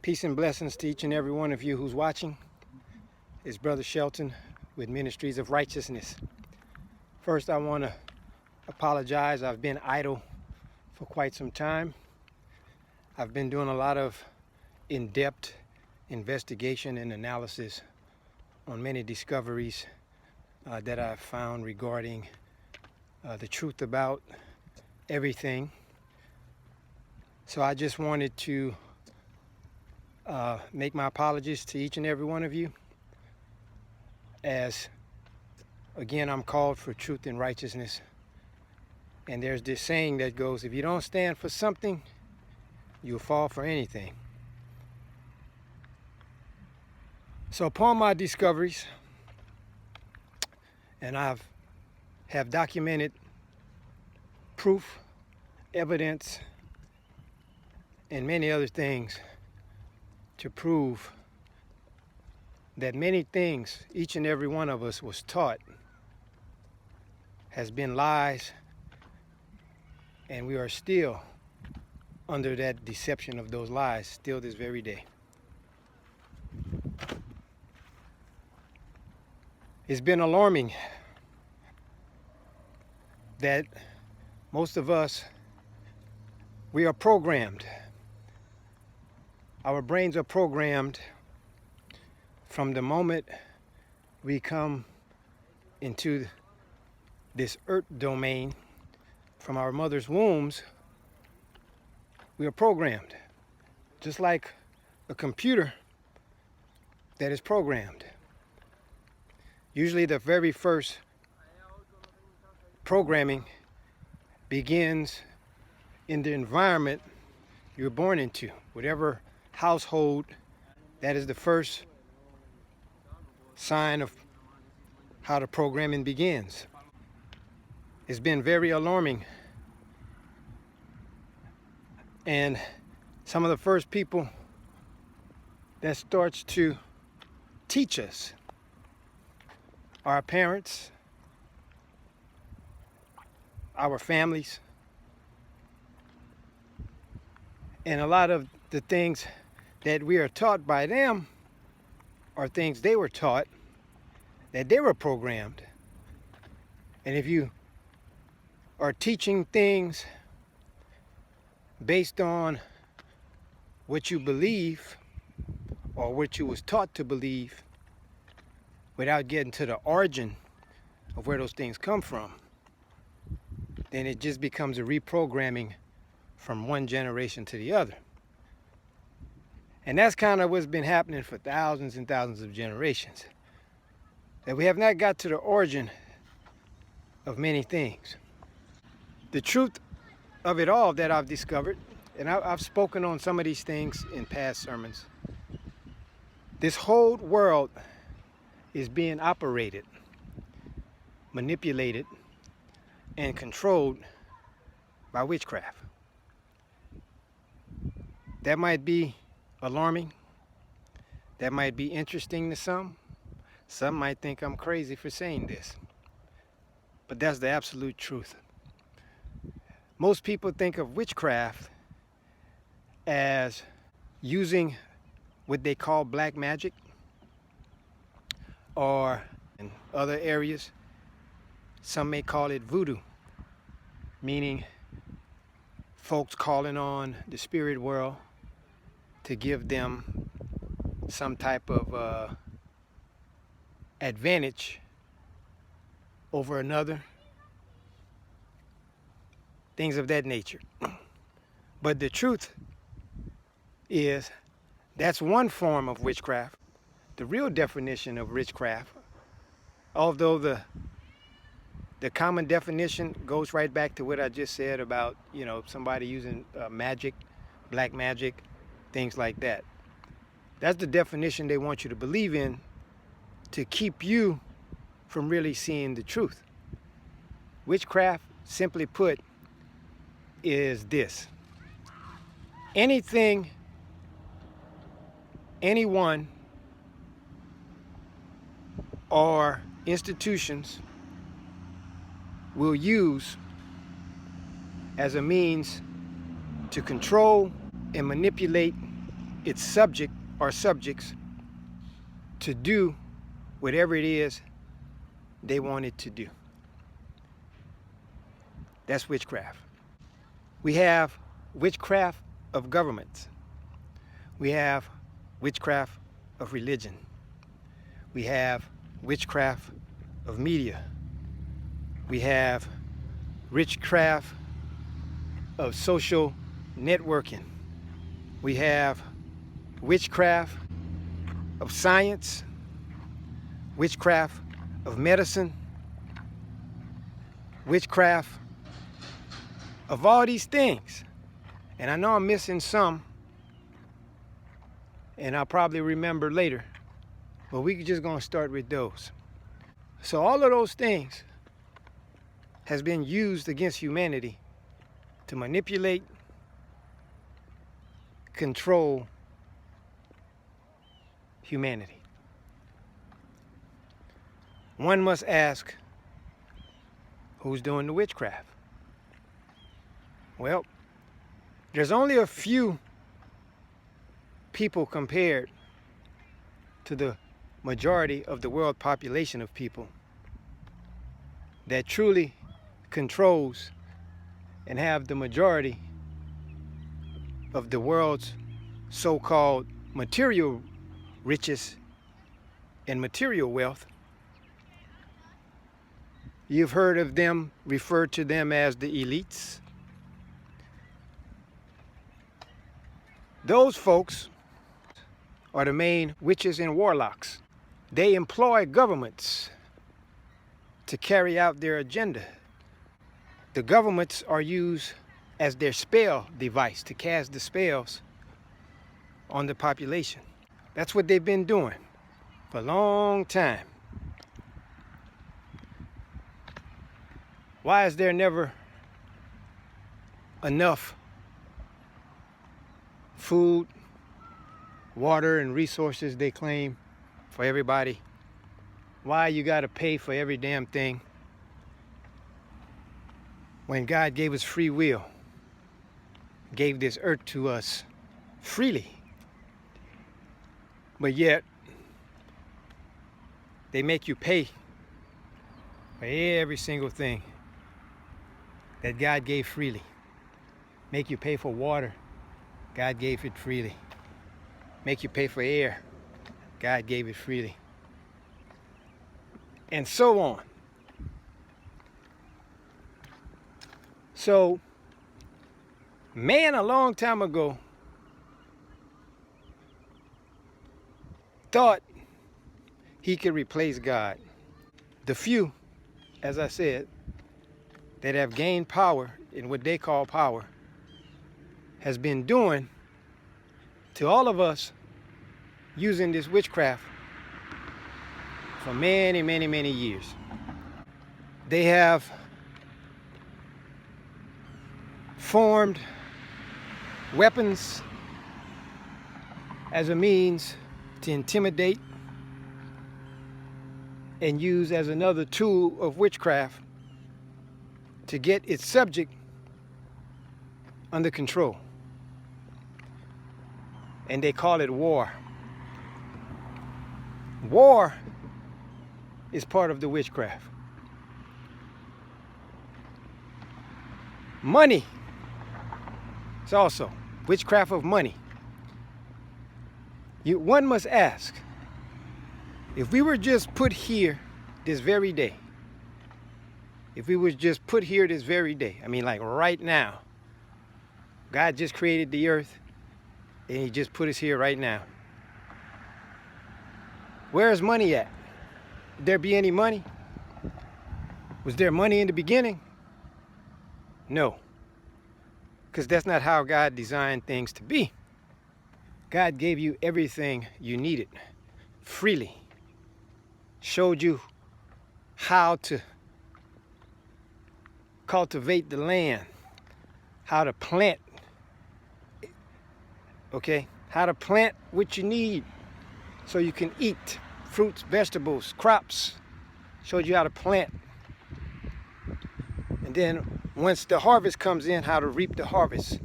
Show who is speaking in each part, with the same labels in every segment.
Speaker 1: Peace and blessings to each and every one of you who's watching. It's Brother Shelton with Ministries of Righteousness. First, I want to apologize. I've been idle for quite some time. I've been doing a lot of in-depth investigation and analysis on many discoveries that I've found regarding the truth about everything. So I just wanted to make my apologies to each and every one of you, as again I'm called for truth and righteousness. And there's this saying that goes, if you don't stand for something, you'll fall for anything. So upon my discoveries, and I have documented proof, evidence, and many other things to prove that many things each and every one of us was taught has been lies, and we are still under that deception of those lies still this very day. It's been alarming that most of us, we are programmed. Our brains are programmed from the moment we come into this earth domain from our mother's wombs. We are programmed just like a computer that is programmed. Usually the very first programming begins in the environment you're born into. Whatever household, that is the first sign of how the programming begins. It's been very alarming. And some of the first people that starts to teach us are our parents, our families, and a lot of the things that we are taught by them are things they were taught, that they were programmed. And if you are teaching things based on what you believe or what you was taught to believe without getting to the origin of where those things come from, then it just becomes a reprogramming from one generation to the other. And that's kind of what's been happening for thousands and thousands of generations. That we have not got to the origin of many things. The truth of it all that I've discovered, and I've spoken on some of these things in past sermons, this whole world is being operated, manipulated, and controlled by witchcraft. That might be alarming. That might be interesting to some. Some might think I'm crazy for saying this. But that's the absolute truth. Most people think of witchcraft as using what they call black magic, or in other areas, some may call it voodoo, meaning folks calling on the spirit world to give them some type of advantage over another, things of that nature. But the truth is, that's one form of witchcraft. The real definition of witchcraft, although the common definition goes right back to what I just said about, somebody using magic, black magic, things like that. That's the definition they want you to believe in to keep you from really seeing the truth. Witchcraft, simply put, is this: anything, anyone, or institutions will use as a means to control and manipulate its subject or subjects to do whatever it is they want it to do. That's witchcraft. We have witchcraft of governments. We have witchcraft of religion. We have witchcraft of media. We have witchcraft of social networking. We have witchcraft of science, witchcraft of medicine, witchcraft of all these things. And I know I'm missing some, and I'll probably remember later, but we're just gonna start with those. So all of those things has been used against humanity to manipulate, control humanity. One must ask, who's doing the witchcraft? Well, there's only a few people compared to the majority of the world population of people that truly controls and have the majority of the world's so-called material riches and material wealth. You've heard of them, referred to them as the elites. Those folks are the main witches and warlocks. They employ governments to carry out their agenda. The governments are used as their spell device to cast the spells on the population. That's what they've been doing for a long time. Why is there never enough food, water, and resources, they claim, for everybody? Why you gotta pay for every damn thing when God gave us free will, gave this earth to us freely? But yet, they make you pay for every single thing that God gave freely. Make you pay for water, God gave it freely. Make you pay for air, God gave it freely. And so on. So, man a long time ago thought he could replace God. The few, as I said, that have gained power in what they call power, has been doing to all of us using this witchcraft for many, many, many years. They have formed weapons as a means to intimidate and use as another tool of witchcraft to get its subject under control. And they call it war. War is part of the witchcraft. Money is also witchcraft of money. One must ask, if we were just put here this very day, if we were just put here this very day, I mean like right now, God just created the earth and he just put us here right now. Where is money at? Would there be any money? Was there money in the beginning? No. Because that's not how God designed things to be. God gave you everything you needed freely. Showed you how to cultivate the land, how to plant, okay? How to plant what you need so you can eat fruits, vegetables, crops. Showed you how to plant. And then once the harvest comes in, how to reap the harvest.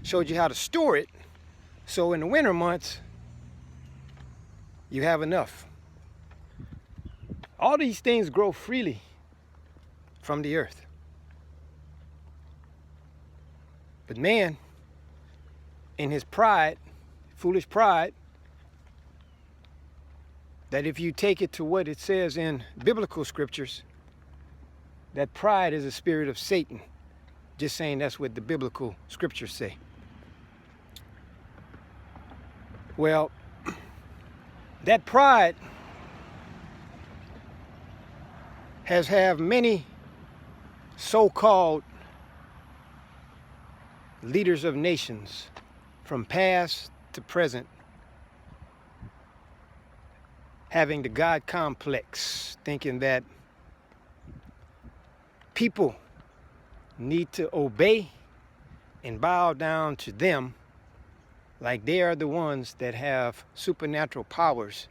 Speaker 1: Showed you how to store it So in the winter months, you have enough. All these things grow freely from the earth. But man, in his pride, foolish pride, that if you take it to what it says in biblical scriptures, that pride is a spirit of Satan. Just saying that's what the biblical scriptures say. Well, that pride has had many so-called leaders of nations from past to present having the God complex, thinking that people need to obey and bow down to them like they are the ones that have supernatural powers,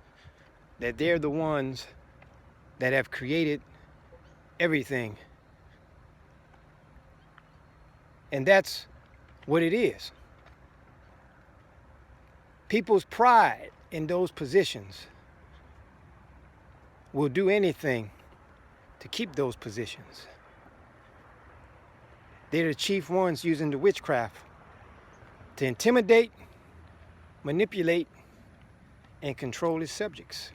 Speaker 1: that they're the ones that have created everything. And that's what it is. People's pride in those positions will do anything to keep those positions. They're the chief ones using the witchcraft to intimidate, manipulate, and control his subjects.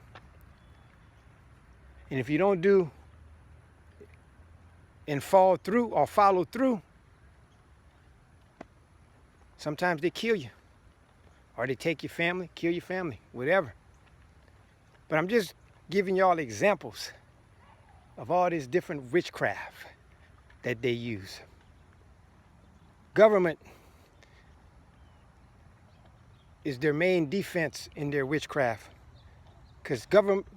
Speaker 1: And if you don't do and fall through or follow through, sometimes they kill you, or they take your family, kill your family, whatever. But I'm just giving y'all examples of all this different witchcraft that they use. Government is their main defense in their witchcraft, because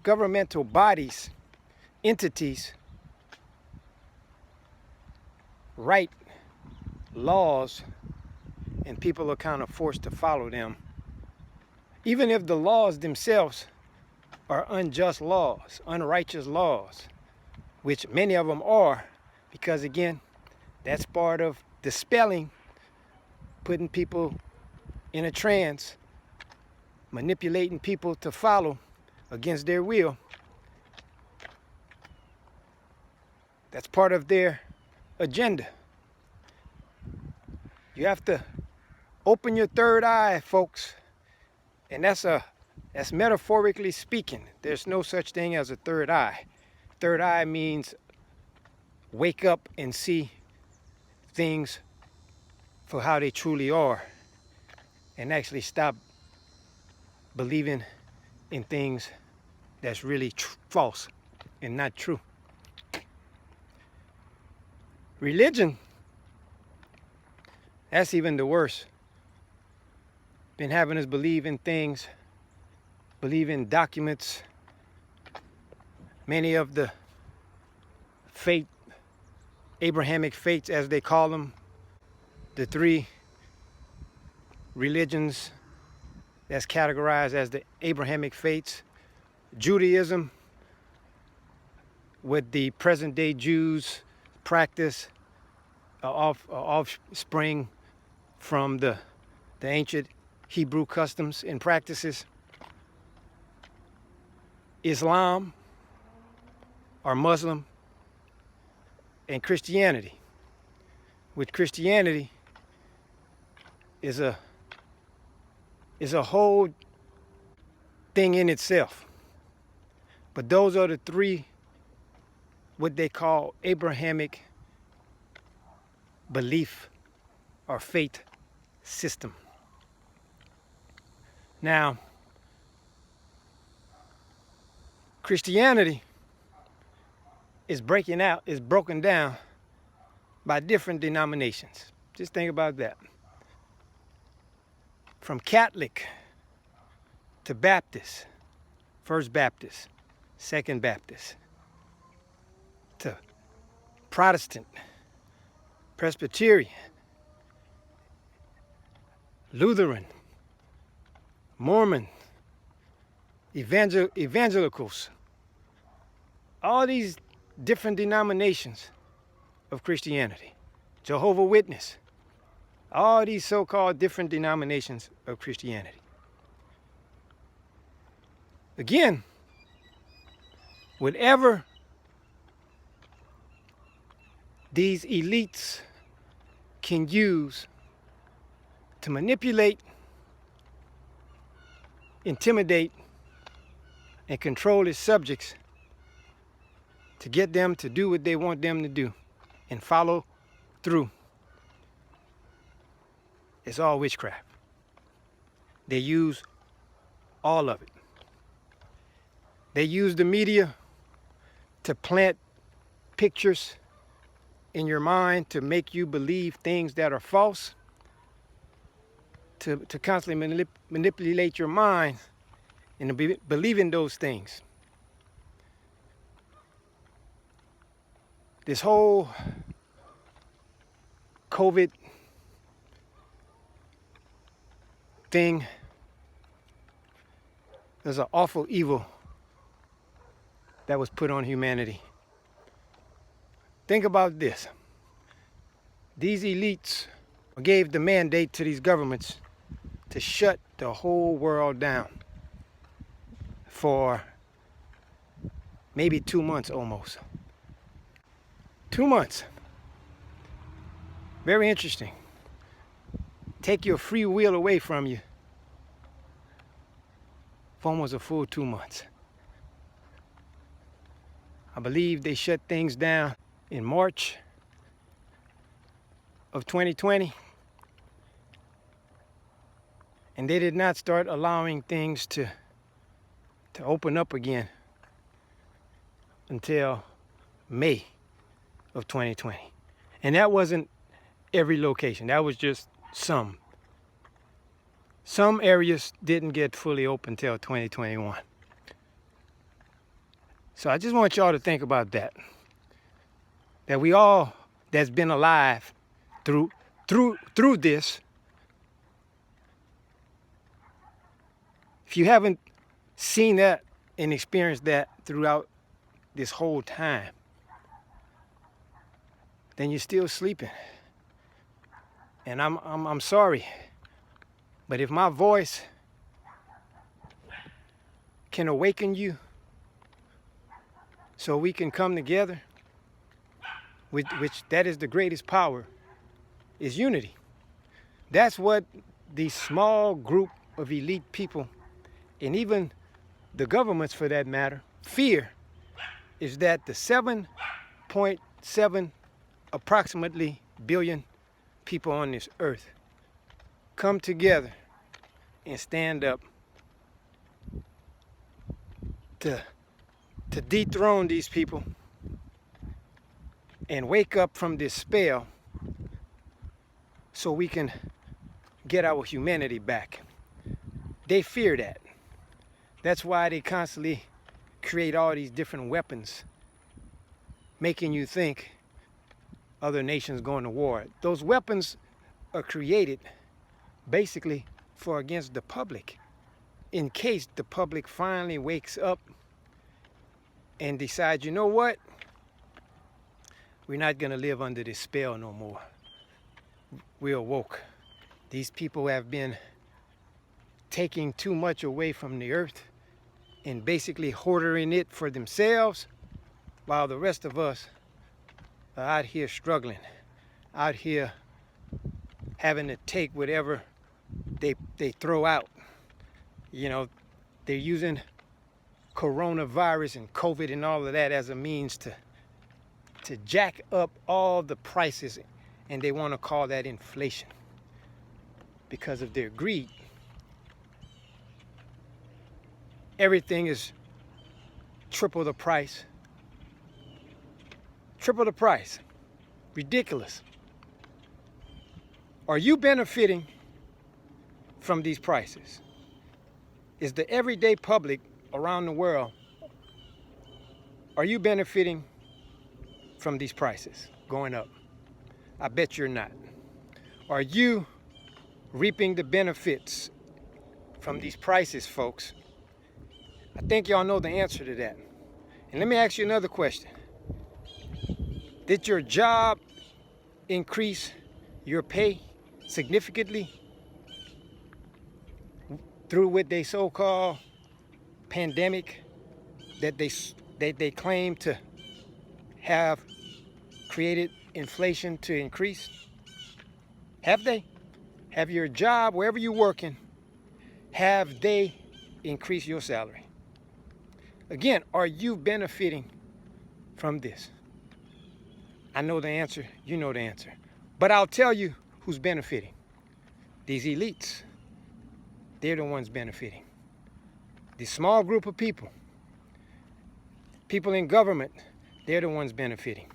Speaker 1: governmental bodies, entities, write laws and people are kind of forced to follow them, even if the laws themselves are unjust laws, unrighteous laws, which many of them are, because again, that's part of dispelling, putting people in a trance, manipulating people to follow against their will. That's part of their agenda. You have to open your third eye, folks. And that's metaphorically speaking. There's no such thing as a third eye. Third eye means wake up and see things for how they truly are, and actually stop believing in things that's really false and not true. Religion, that's even the worst. Been having us believe in things, believe in documents. Many of the faith, Abrahamic faiths as they call them, the three religions that's categorized as the Abrahamic faiths. Judaism, with the present day Jews practice, offspring from the ancient Hebrew customs and practices. Islam, or Muslim, and Christianity, which Christianity is a whole thing in itself. But those are the three, what they call Abrahamic belief or faith system. Now, Christianity is broken down by different denominations. Just think about that. From Catholic to Baptist, First Baptist, Second Baptist, to Protestant, Presbyterian, Lutheran, Mormon, evangelicals, all these different denominations of Christianity, Jehovah's Witness, All these so-called different denominations of Christianity. Again, whatever these elites can use to manipulate, intimidate, and control its subjects to get them to do what they want them to do and follow through. It's all witchcraft. They use all of it. They use the media to plant pictures in your mind to make you believe things that are false, to constantly manipulate your mind and to believe in those things. This whole COVID thing is an awful evil that was put on humanity. Think about this. These elites gave the mandate to these governments to shut the whole world down for maybe 2 months almost. 2 months. Very interesting. Take your free will away from you for almost a full 2 months. I believe they shut things down in March of 2020. And they did not start allowing things to open up again until May of 2020. And that wasn't every location. That was just some. Some areas didn't get fully open until 2021. So I just want y'all to think about that. That we all that's been alive through this, if you haven't seen that and experienced that throughout this whole time, then you're still sleeping. And I'm sorry, but if my voice can awaken you so we can come together, which that is the greatest power, is unity. That's what the small group of elite people, and even the governments for that matter, fear, is that the 7.7 approximately billion people on this earth come together and stand up to dethrone these people and wake up from this spell so we can get our humanity back. They fear that. That's why they constantly create all these different weapons, making you think other nations going to war. Those weapons are created basically for against the public, in case the public finally wakes up and decides, you know what? We're not going to live under this spell no more. We're awoke. These people have been taking too much away from the earth and basically hoarding it for themselves, while the rest of us are out here struggling, out here having to take whatever they throw out. You know, they're using coronavirus and COVID and all of that as a means to jack up all the prices, and they want to call that inflation because of their greed. Everything is triple the price. Triple the price. Ridiculous. Are you benefiting from these prices? Is the everyday public around the world, are you benefiting from these prices going up? I bet you're not. Are you reaping the benefits from these prices, folks? I think y'all know the answer to that. And let me ask you another question. Did your job increase your pay significantly through what they so-called pandemic that they claim to have created inflation to increase? Have they? Have your job, wherever you're working, have they increased your salary? Again, are you benefiting from this? I know the answer, you know the answer. But I'll tell you who's benefiting. These elites, they're the ones benefiting. The small group of people in government, they're the ones benefiting.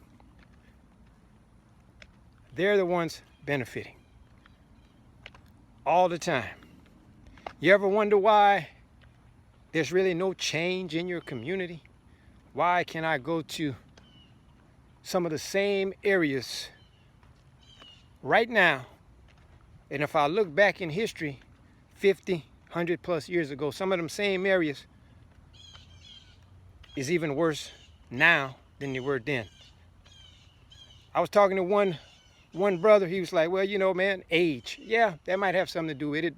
Speaker 1: They're the ones benefiting all the time. You ever wonder why there's really no change in your community? Why can I go to some of the same areas right now, and if I look back in history 50, 100 plus years ago, some of them same areas is even worse now than they were then. I was talking to one brother. He was like, well, you know, man, age. Yeah, that might have something to do with it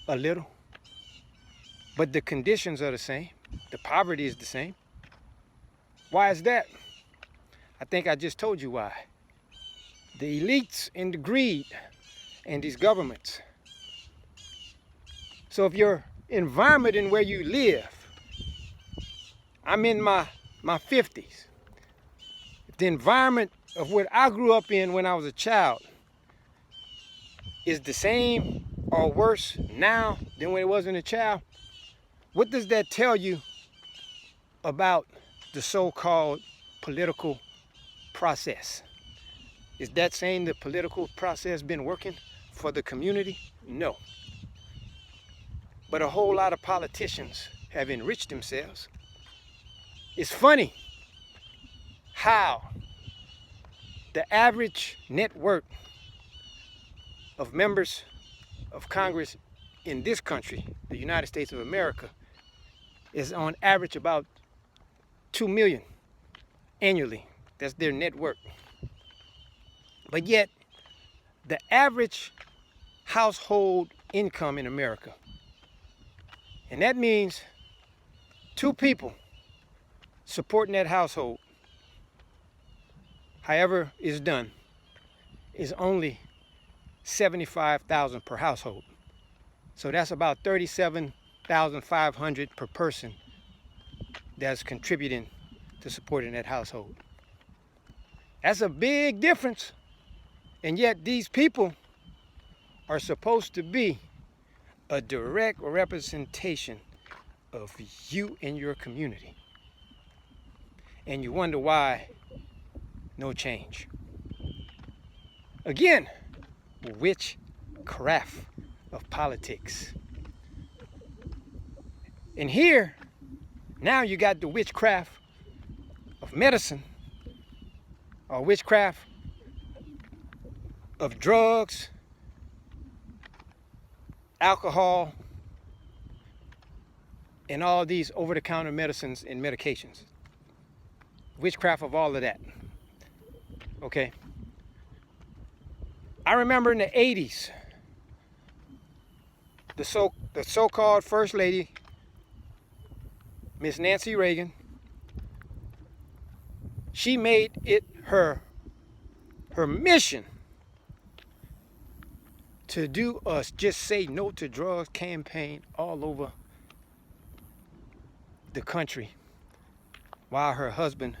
Speaker 1: a little. But the conditions are the same. The poverty is the same. Why is that? I think I just told you why. The elites and the greed and these governments. So if your environment and where you live, I'm in my 50s. The environment of what I grew up in when I was a child is the same or worse now than when it was in a child, what does that tell you about the so-called political process? Is that saying the political process been working for the community? No. But a whole lot of politicians have enriched themselves. It's funny how the average net worth of members of Congress in this country, the United States of America, is on average about 2 million annually. That's their net worth. But yet, the average household income in America, and that means 2 people supporting that household, however is done, is only $75,000 per household. So that's about $37,500 per person that's contributing to supporting that household. That's a big difference. And yet these people are supposed to be a direct representation of you and your community. And you wonder why no change. Again, witchcraft of politics. And here, now you got the witchcraft of medicine, or witchcraft of drugs, alcohol, and all these over-the-counter medicines and medications. Witchcraft of all of that. Okay? I remember in the 80s, the so-called First Lady, Miss Nancy Reagan, she made it her mission to do a Just Say No to Drugs campaign all over the country while her husband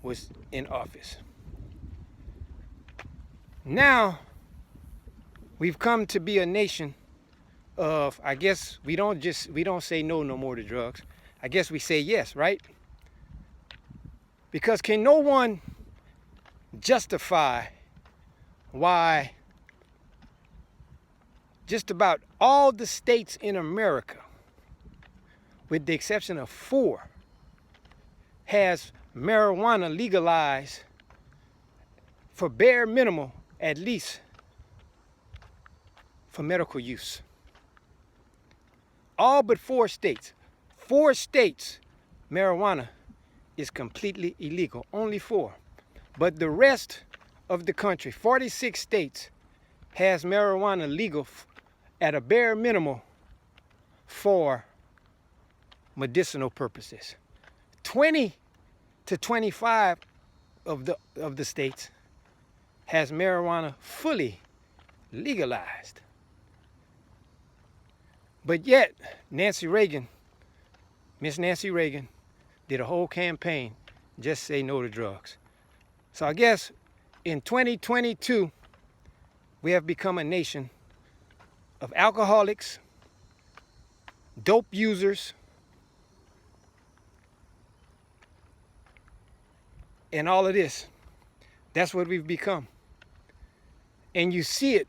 Speaker 1: was in office. Now, we've come to be a nation of, I guess we don't say no more to drugs. I guess we say yes, right? Because can no one justify why just about all the states in America, with the exception of 4, has marijuana legalized for bare minimum, at least for medical use? All but 4 states. 4 states, marijuana is completely illegal. Only 4. But the rest of the country, 46 states, has marijuana legal at a bare minimum for medicinal purposes. 20 to 25 of the states has marijuana fully legalized. But yet, Miss Nancy Reagan, did a whole campaign, just say no to drugs. So I guess in 2022, we have become a nation of alcoholics, dope users, and all of this. That's what we've become. And you see it.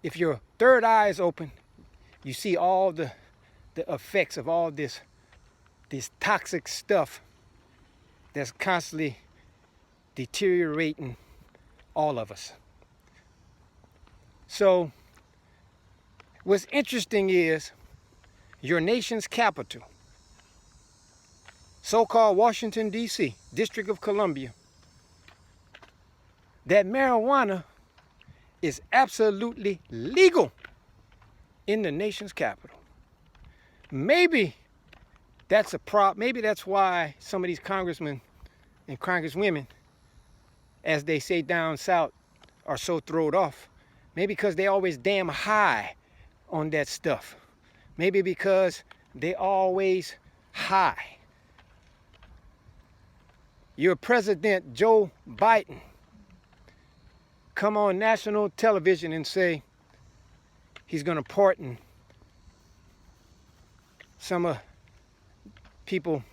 Speaker 1: If your third eye is open, you see all the effects of all this toxic stuff that's constantly deteriorating all of us. So what's interesting is your nation's capital, so-called Washington, D.C., District of Columbia, that marijuana is absolutely legal in the nation's capital. Maybe that's a problem. Maybe that's why some of these congressmen and congresswomen, as they say down south, are so thrown off. Maybe because they always damn high on that stuff. Maybe because they always high. Your President Joe Biden come on national television and say he's going to pardon some people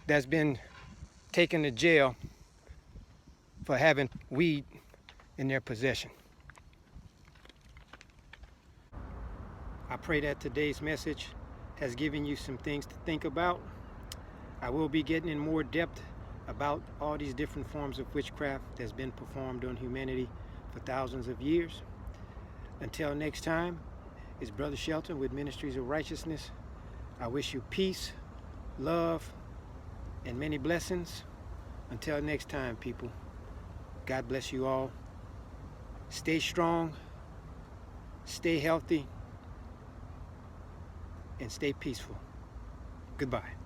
Speaker 1: that's been taken to jail for having weed in their possession. I pray that today's message has given you some things to think about. I will be getting in more depth about all these different forms of witchcraft that's been performed on humanity for thousands of years. Until next time, it's Brother Shelton with Ministries of Righteousness. I wish you peace, love, and many blessings. Until next time, people, God bless you all. Stay strong, stay healthy, and stay peaceful. Goodbye.